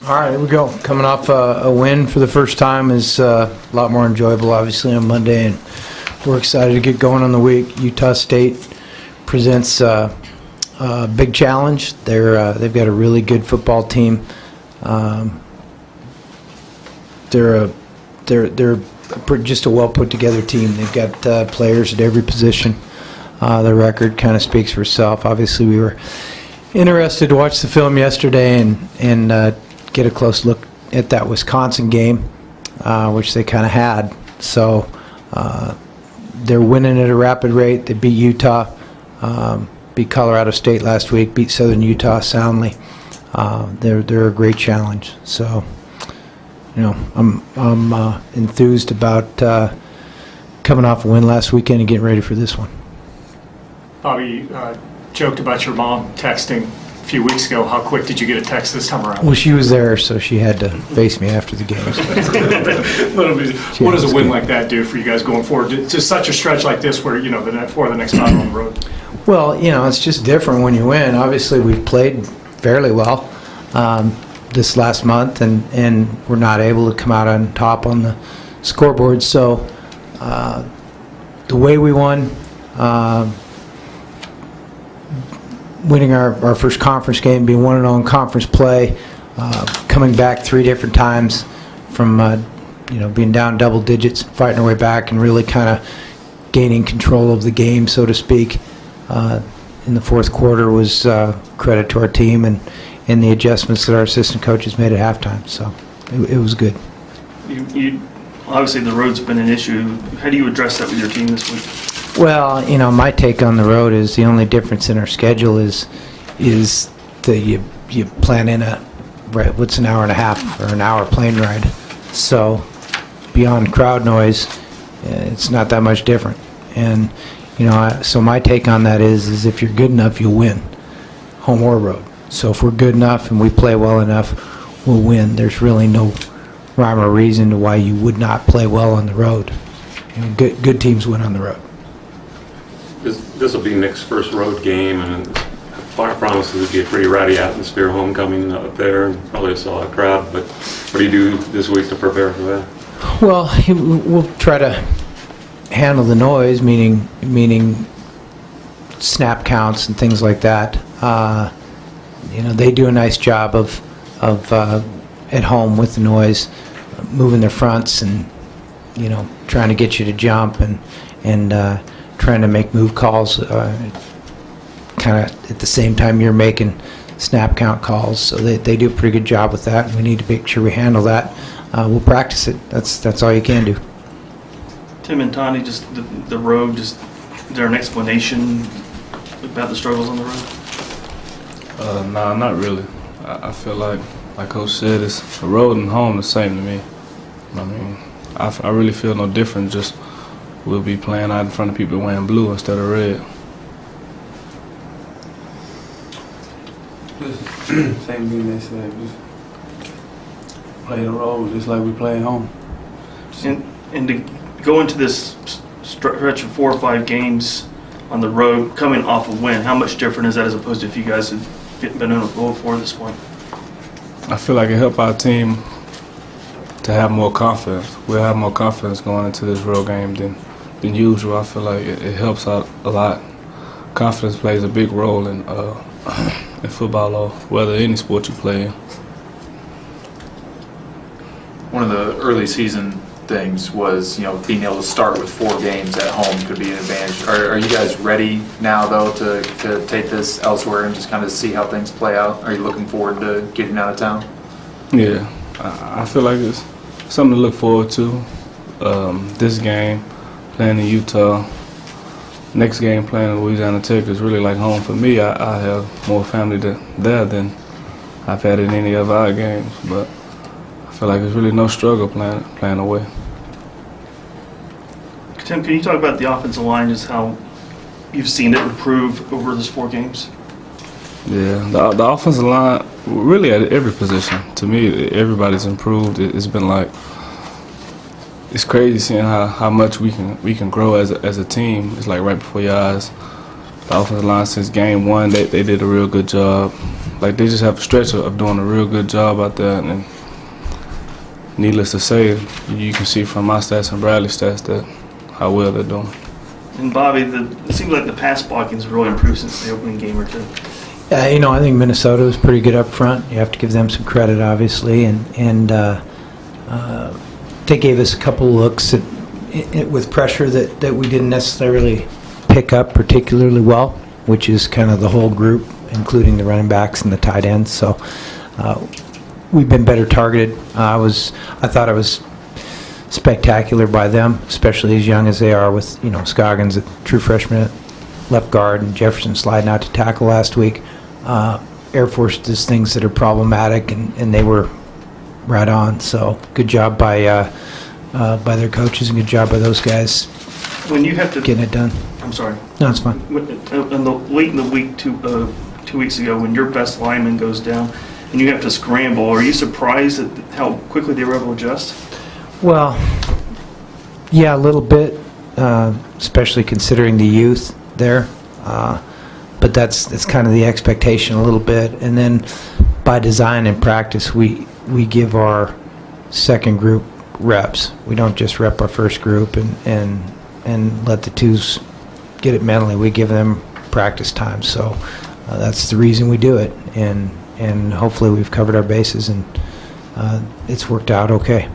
All right, here we go. Coming off a win for the first time is a lot more enjoyable, obviously, on Monday, and we're excited to get going on the week. Utah State presents a big challenge. They've got a really good football team. They're just a well put together team. They've got players at every position. The record kind of speaks for itself. Obviously, we were interested to watch the film yesterday and get a close look at that Wisconsin game, which they kind of had. So they're winning at a rapid rate. They beat Utah, beat Colorado State last week, beat Southern Utah soundly. They're a great challenge. So, you know, I'm enthused about coming off a win last weekend and getting ready for this one. Bobby joked about your mom texting a few weeks ago. How quick did you get a text this time around? Well, she was there, so she had to face me after the game. What does a win like that do for you guys going forward? Just such a stretch like this where, you know, for the next battle on the road? Well, you know, it's just different when you win. Obviously, we've played fairly well this last month, and we're not able to come out on top on the scoreboard. So the way we won, winning our first conference game, being 1-0 in conference play, coming back 3 different times from being down double digits, fighting our way back, and really kind of gaining control of the game, so to speak, in the fourth quarter was credit to our team and the adjustments that our assistant coaches made at halftime. So it was good. You obviously the road's been an issue. How do you address that with your team this week? Well, you know, my take on the road is the only difference in our schedule is that you plan in what's an hour and a half or an hour plane ride. So beyond crowd noise, it's not that much different. And you know, so my take on that is if you're good enough, you'll win, home or road. So if we're good enough and we play well enough, we'll win. There's really no rhyme or reason to why you would not play well on the road. You know, good teams win on the road. This will be Nick's first road game, and promises to be a pretty rowdy atmosphere, homecoming up there, and probably a solid crowd. But what do you do this week to prepare for that? Well, we'll try to handle the noise, meaning snap counts and things like that. You know, they do a nice job of at home with the noise, moving their fronts and, you know, trying to get you to jump and trying to make move calls kind of at the same time you're making snap count calls. So they do a pretty good job with that, and we need to make sure we handle that. We'll practice it. That's all you can do. Tim and Tani, just the road, is there an explanation about the struggles on the road? Nah, not really. I feel like Coach said, it's the road and home the same to me. I mean, I really feel no different. Just we'll be playing out in front of people wearing blue instead of red. Same thing they said. Just play the road just like we play at home. And to go into this stretch of 4 or 5 games on the road, coming off a win, how much different is that as opposed to if you guys had been on a roll for this point? I feel like it helped our team to have more confidence. We'll have more confidence going into this road game than usual. I feel like it helps out a lot. Confidence plays a big role in football or whether any sport you play in. One of the early season things was, you know, being able to start with 4 games at home could be an advantage. Are you guys ready now, though, to take this elsewhere and just kind of see how things play out? Are you looking forward to getting out of town? Yeah, I feel like it's something to look forward to. This game, playing in Utah, next game playing in Louisiana Tech is really like home for me. I have more family there than I've had in any of our games, but I feel like it's really no struggle playing away. Tim, can you talk about the offensive line, just how you've seen it improve over those 4 games? Yeah, the offensive line, really at every position, to me, everybody's improved. It's been like, it's crazy seeing how much we can grow as a team. It's like right before your eyes. The offensive line since game 1, they did a real good job. like they just have a stretch of doing a real good job out there. And needless to say, you can see from my stats and Bradley's stats that how well they're doing. And Bobby, it seems like the pass blocking's really improved since the opening game or two. Yeah, I think Minnesota was pretty good up front. You have to give them some credit, obviously, and they gave us a couple looks with pressure that we didn't necessarily pick up particularly well, which is kind of the whole group, including the running backs and the tight ends. So we've been better targeted. I thought it was spectacular by them, especially as young as they are, with Scoggins, a true freshman at left guard, and Jefferson sliding out to tackle last week. Air Force does things that are problematic, and they were right on. So good job by their coaches, and good job by those guys When you have to, getting it done. I'm sorry. No, it's fine. Late in the week, 2 weeks ago, when your best lineman goes down and you have to scramble, are you surprised at how quickly they were able to adjust? Well, yeah, a little bit, especially considering the youth there. But that's kind of the expectation a little bit. And then by design and practice, we give our second group reps. We don't just rep our first group and let the twos get it mentally. We give them practice time. So that's the reason we do it. And hopefully we've covered our bases, and it's worked out okay.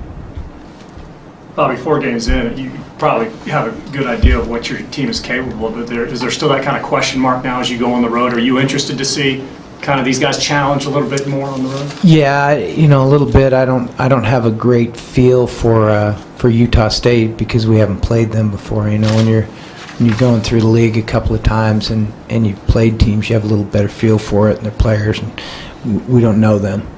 Bobby, 4 games in, you probably have a good idea of what your team is capable of, but is there still that kind of question mark now as you go on the road? Are you interested to see kind of these guys challenge a little bit more on the road? Yeah, a little bit. I don't have a great feel for Utah State because we haven't played them before. When you're going through the league a couple of times and you've played teams, you have a little better feel for it and their players, and we don't know them.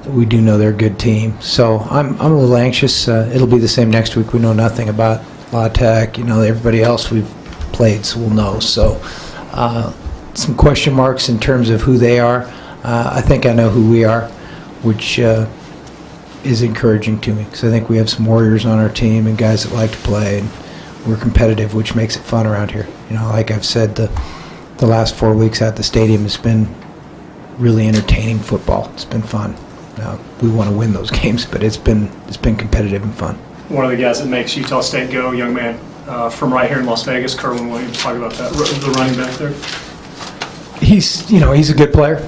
We do know they're a good team, so I'm a little anxious. It'll be the same next week. We know nothing about La Tech. Everybody else we've played, so we'll know. So some question marks in terms of who they are. I think I know who we are, which is encouraging to me, because I think we have some warriors on our team and guys that like to play, and we're competitive, which makes it fun around here. Like I've said, the last 4 weeks at the stadium has been really entertaining football. It's been fun. Now, we want to win those games, but it's been competitive and fun. One of the guys that makes Utah State go, young man from right here in Las Vegas, Kerwin Williams, talk about that, the running back there. He's a good player.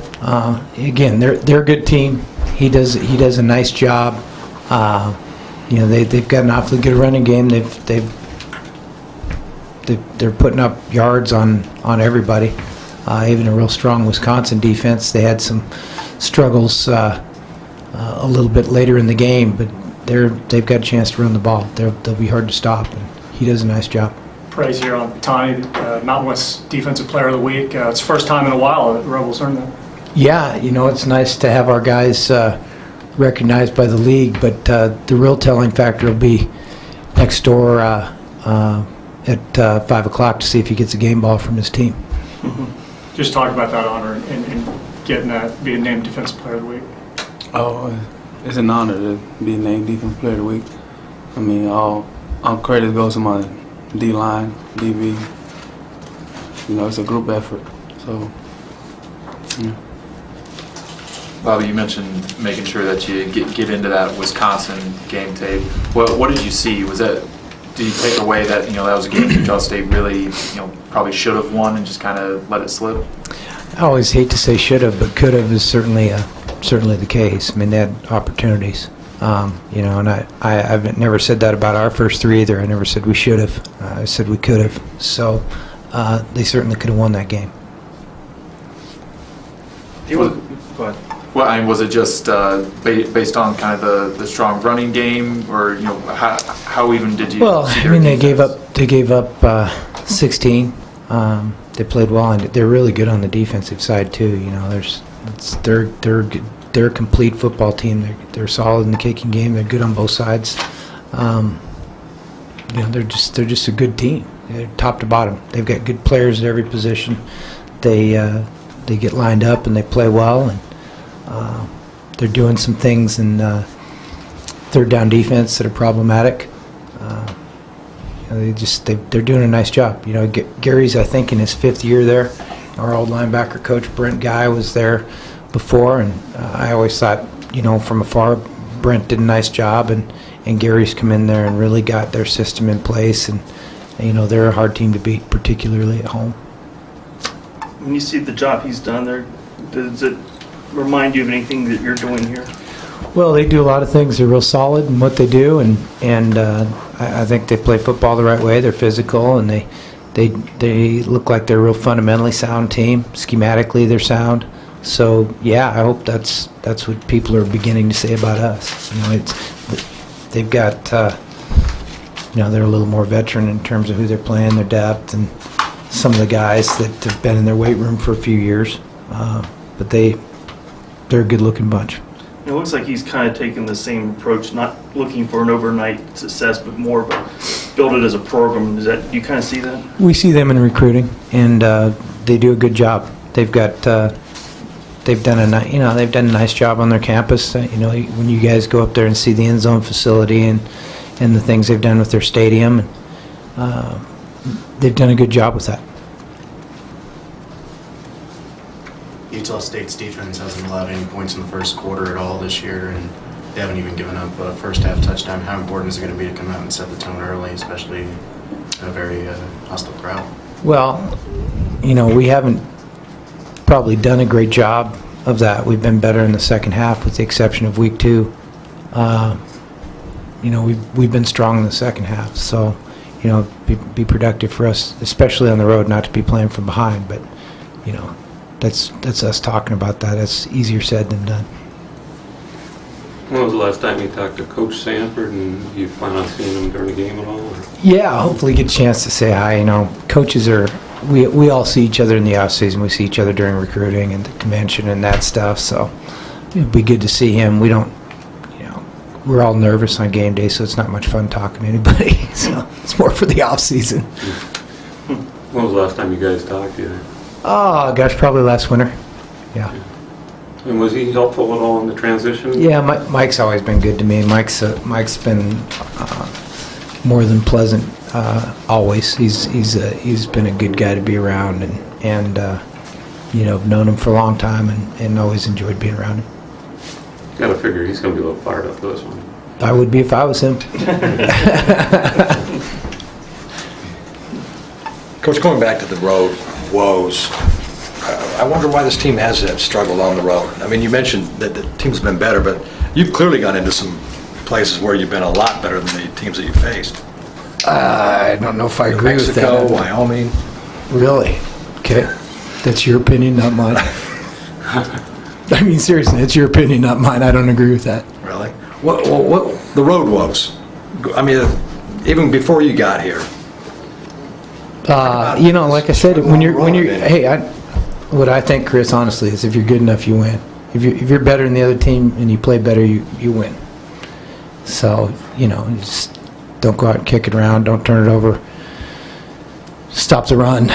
Again, they're a good team. He does a nice job. They've got an awfully good running game. They're putting up yards on everybody. Even a real strong Wisconsin defense. They had some struggles a little bit later in the game, but they've got a chance to run the ball. They'll be hard to stop, and he does a nice job. Praise here on Tani, Mountain West Defensive Player of the Week. It's the first time in a while that the Rebels earned that. Yeah, it's nice to have our guys recognized by the league, but the real telling factor will be next door at 5 o'clock to see if he gets a game ball from his team. Mm-hmm. Just talk about that honor and getting that, being named Defensive Player of the Week. Oh, it's an honor to be named Defensive Player of the Week. I mean, all credit goes to my D-line, DB. It's a group effort. So, yeah. Bobby, you mentioned making sure that you get into that Wisconsin game tape. What did you see? Did you take away that that was a game Utah State really probably should have won and just kind of let it slip? I always hate to say should have, but could have is certainly the case. I mean, they had opportunities. And I've never said that about our first 3 either. I never said we should have. I said we could have. So they certainly could have won that game. Go ahead. Well, was it just based on kind of the strong running game, or how even did you? Well, see I their mean, defense? they gave up 16. They played well, and they're really good on the defensive side too. They're a complete football team. They're solid in the kicking game. They're good on both sides. They're just a good team. They're top to bottom. They've got good players at every position. They get lined up and they play well, and they're doing some things in third down defense that are problematic. They're doing a nice job. Gary's, I think, in his 5th year there, our old linebacker coach, Brent Guy, was there before, and I always thought, from afar, Brent did a nice job, and Gary's come in there and really got their system in place, and they're a hard team to beat, particularly at home. When you see the job he's done there, does it remind you of anything that you're doing here? Well, they do a lot of things. They're real solid in what they do, and I think they play football the right way. They're physical, and they look like they're a real fundamentally sound team. Schematically, they're sound. So yeah, I hope that's what people are beginning to say about us. They've got they're a little more veteran in terms of who they're playing, their depth, and some of the guys that have been in their weight room for a few years. But they're a good-looking bunch. It looks like he's kind of taken the same approach, not looking for an overnight success, but more of a build it as a program. Do you kind of see that? We see them in recruiting, and they do a good job. They've got they've done a nice job on their campus. When you guys go up there and see the end zone facility and the things they've done with their stadium, they've done a good job with that. Utah State's defense hasn't allowed any points in the first quarter at all this year, and they haven't even given up a first-half touchdown. How important is it going to be to come out and set the tone early, especially in a very hostile crowd? Well, we haven't probably done a great job of that. We've been better in the second half, with the exception of week 2. We've been strong in the second half, so be productive for us, especially on the road, not to be playing from behind. But that's us talking about that. That's easier said than done. When was the last time you talked to Coach Sanford, and you plan on seeing him during the game at all? Or? Yeah, hopefully get a chance to say hi. Coaches are, we all see each other in the off season. We see each other during recruiting and the convention and that stuff. So it'd be good to see him. We don't, we're all nervous on game day, so it's not much fun talking to anybody. So it's more for the off season. When was the last time you guys talked to you? Oh gosh, probably last winter. Yeah. And was he helpful at all in the transition? Yeah, Mike's always been good to me. Mike's been more than pleasant. Always, he's been a good guy to be around, and I've known him for a long time, and always enjoyed being around him. Got to figure he's going to be a little fired up for this one. I would be if I was him. Coach, going back to the road woes, I wonder why this team has struggled on the road. I mean, you mentioned that the team's been better, but you've clearly gone into some places where you've been a lot better than the teams that you faced. I don't know if I agree with that. Mexico, Wyoming. Really? Okay. That's your opinion, not mine. I mean, seriously, it's your opinion, not mine. I don't agree with that. Really? What the road woes? I mean, even before you got here. Like I said, what I think, Chris, honestly, is if you're good enough, you win. If you're better than the other team and you play better, you win. So, just don't go out and kick it around. Don't turn it over. Stop the run.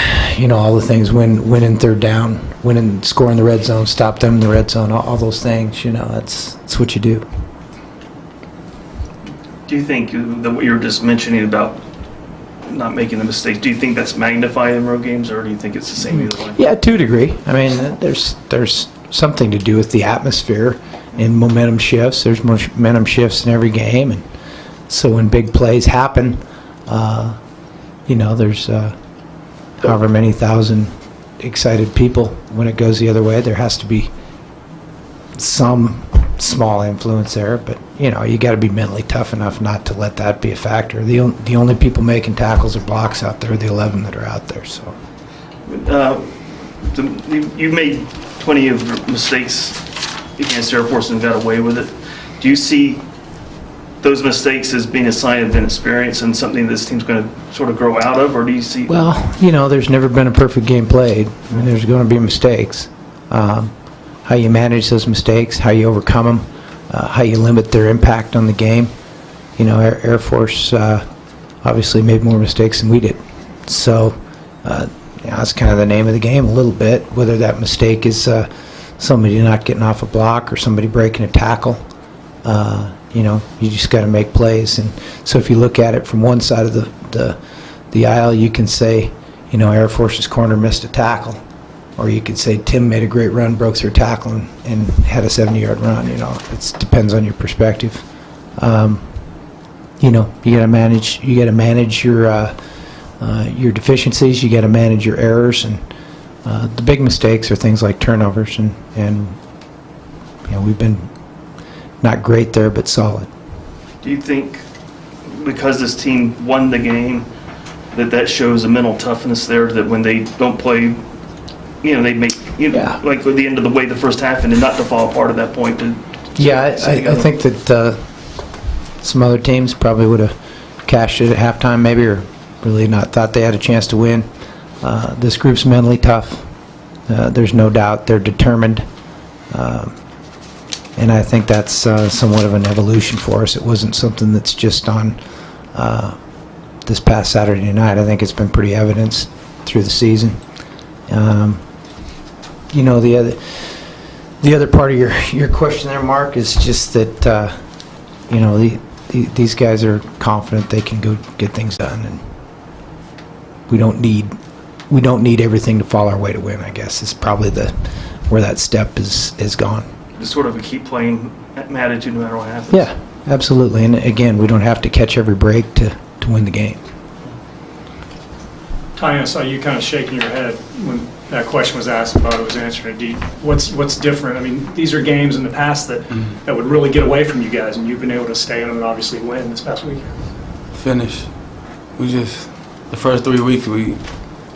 All the things. Winning third down. Winning, scoring the red zone. Stop them in the red zone. All those things. That's what you do. Do you think that what you were just mentioning about not making the mistakes, do you think that's magnified in road games, or do you think it's the same either way? Yeah, to a degree. I mean, there's something to do with the atmosphere and momentum shifts. There's momentum shifts in every game, and so when big plays happen, there's however many thousand excited people. When it goes the other way, there has to be some small influence there, but you got to be mentally tough enough not to let that be a factor. The only people making tackles or blocks out there are the 11 that are out there. So you made plenty of mistakes against Air Force and got away with it. Do you see those mistakes as being a sign of inexperience and something this team's going to sort of grow out of, or do you see? Well, there's never been a perfect game played. I mean, there's going to be mistakes. How you manage those mistakes, how you overcome them, how you limit their impact on the game. Air Force obviously made more mistakes than we did. So that's kind of the name of the game a little bit, whether that mistake is somebody not getting off a block or somebody breaking a tackle. You just got to make plays. And so if you look at it from one side of the aisle, you can say, Air Force's corner missed a tackle. or you could say Tim made a great run, broke through tackle, and had a 70-yard run. You know, it depends on your perspective. You know, you got to manage your deficiencies. You got to manage your errors, and the big mistakes are things like turnovers, and you know, we've been not great there, but solid. Do you think because this team won the game that shows a mental toughness there, that when they don't play, you know, they make, you know, Yeah. like at the end of the way the first half, and then not to fall apart at that point? Yeah, I think that some other teams probably would have cashed it at halftime maybe, or really not thought they had a chance to win. This group's mentally tough. There's no doubt they're determined. And I think that's somewhat of an evolution for us. It wasn't something that's just on this past Saturday night. I think it's been pretty evidenced through the season. You know, the other part of your question there, Mark, is just that you know, these guys are confident they can go get things done, and we don't need everything to fall our way to win, I guess, is probably where that step is gone. Just sort of a keep playing attitude no matter what happens. Yeah, absolutely. And again, we don't have to catch every break to win the game. Tanya, I saw you kind of shaking your head when that question was asked about it was answered. What's different? I mean, these are games in the past that would really get away from you guys, and you've been able to stay in them and obviously win this past weekend. Finish. The first 3 weeks we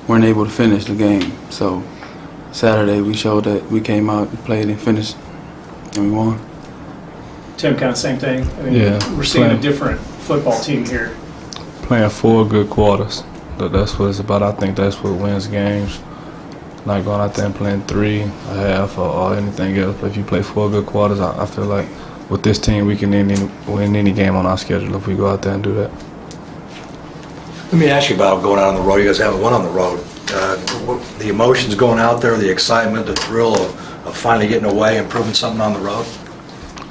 weren't able to finish the game. So Saturday we showed that we came out and played and finished, and we won. Tim, kind of same thing. I mean, Yeah, we're seeing a playing- different football team here. Playing 4 good quarters. That's what it's about. I think that's what wins games. Not going out there and playing 3, a half, or anything else. But if you play 4 good quarters, I feel like with this team we can win any game on our schedule if we go out there and do that. Let me ask you about going out on the road. You guys haven't won on the road. The emotions going out there, the excitement, the thrill of finally getting away and proving something on the road?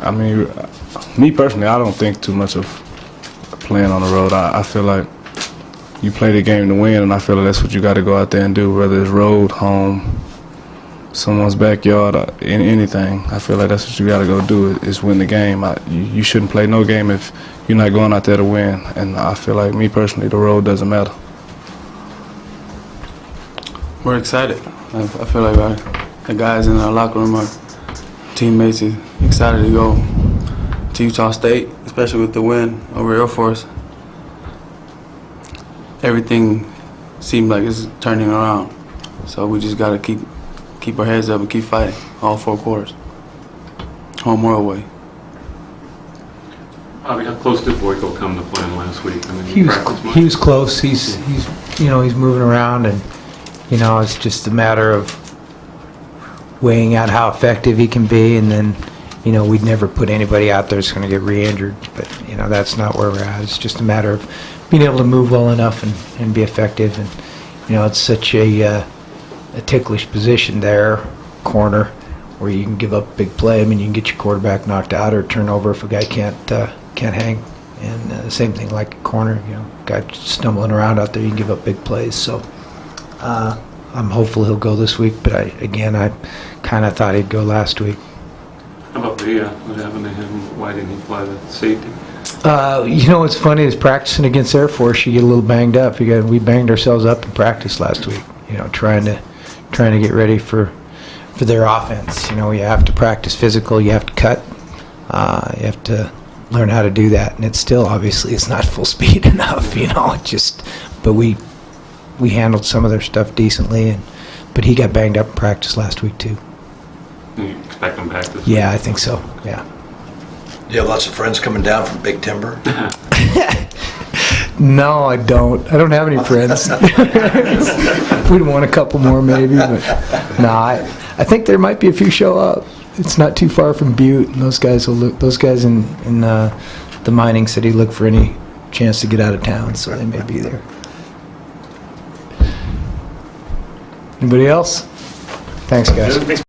I mean, me personally, I don't think too much of playing on the road. I feel like you play the game to win, and I feel like that's what you got to go out there and do, whether it's road, home, someone's backyard, or anything. I feel like that's what you got to go do is win the game. You shouldn't play no game if you're not going out there to win, and I feel like me personally, the road doesn't matter. We're excited. I feel like the guys in our locker room, our teammates, are excited to go to Utah State, especially with the win over Air Force. Everything seemed like it's turning around. So we just got to keep our heads up and keep fighting all 4 quarters, home or away. Bobby, how close did Boyko come to playing last week? I mean, He practiced much? was close. He's you know, he's moving around, and you know, it's just a matter of weighing out how effective he can be, and then you know, we'd never put anybody out there that's going to get re-injured, but you know, that's not where we're at. It's just a matter of being able to move well enough and be effective, and you know, it's such a ticklish position there, corner, where you can give up a big play. I mean, you can get your quarterback knocked out or turn over if a guy can't hang. And the same thing like a corner, you know, guy stumbling around out there, you can give up big plays. So I'm hopeful he'll go this week, but I kind of thought he'd go last week. How about Villa? What happened to him? Why didn't he play the safety? You know what's funny is practicing against Air Force, you get a little banged up. We banged ourselves up in practice last week, you know, trying to get ready for their offense. You know, you have to practice physical, you have to cut, you have to learn how to do that, and it's still, obviously, it's not full speed enough, you know, but we handled some of their stuff decently, but he got banged up in practice last week too. You expect him back this week? Yeah, I think so, yeah. Do you have lots of friends coming down from Big Timber? No, I don't. I don't have any friends. We'd want a couple more maybe, but no, I think there might be a few show up. It's not too far from Butte, and those guys in the mining city look for any chance to get out of town, so they may be there. Anybody else? Thanks, guys. Thanks.